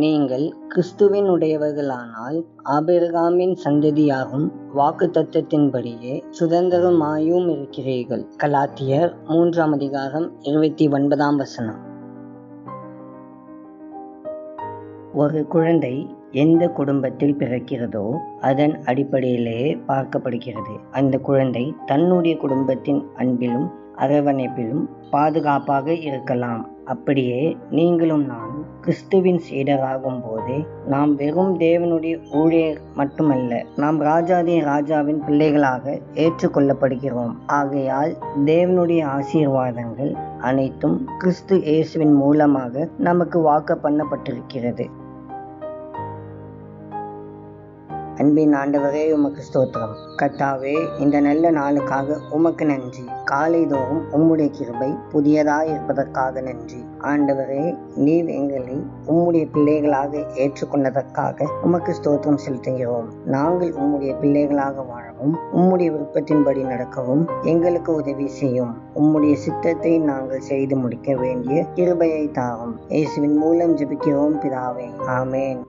நீங்கள் கிறிஸ்துவினுடையவர்களானால் ஆபிரகாமின் சந்ததியாகும் வாக்குத்தத்தத்தின்படியே சுதந்திரமாயும் இருக்கிறீர்கள். கலாத்தியர் 3:29. ஒரு குழந்தை எந்த குடும்பத்தில் பிறக்கிறதோ அதன் அடிப்படையிலேயே பார்க்கப்படுகிறது. அந்த குழந்தை தன்னுடைய குடும்பத்தின் அன்பிலும் அரவணைப்பிலும் பாதுகாப்பாக இருக்கலாம். அப்படியே நீங்களும் நானும் கிறிஸ்துவின் சீடராகும் போதே நாம் வெறும் தேவனுடைய ஊழியர் மட்டுமல்ல, நாம் ராஜாதி ராஜாவின் பிள்ளைகளாக ஏற்றுக்கொள்ளப்படுகிறோம். ஆகையால் தேவனுடைய ஆசீர்வாதங்கள் அனைத்தும் கிறிஸ்து இயேசுவின் மூலமாக நமக்கு வாக்கு பண்ணப்பட்டிருக்கிறது. அன்பின் ஆண்டவரே, உமக்கு ஸ்தோத்திரம். கர்த்தாவே, இந்த நல்ல நாளுக்காக உமக்கு நன்றி. காலைதோறும் உம்முடைய கிருபை புதியதாய் இருப்பதற்காக நன்றி. ஆண்டவரே, நீர் எங்களை உம்முடைய பிள்ளைகளாக ஏற்றுக்கொண்டதற்காக உமக்கு ஸ்தோத்திரம் செலுத்துகிறோம். நாங்கள் உம்முடைய பிள்ளைகளாக வாழவும் உம்முடைய விருப்பத்தின்படி நடக்கவும் எங்களுக்கு உதவி செய்யும். உம்முடைய சித்தத்தை நாங்கள் செய்து முடிக்க வேண்டிய கிருபையை தாரும். இயேசுவின் மூலம் ஜெபிக்கிறோம் பிதாவே, ஆமென்.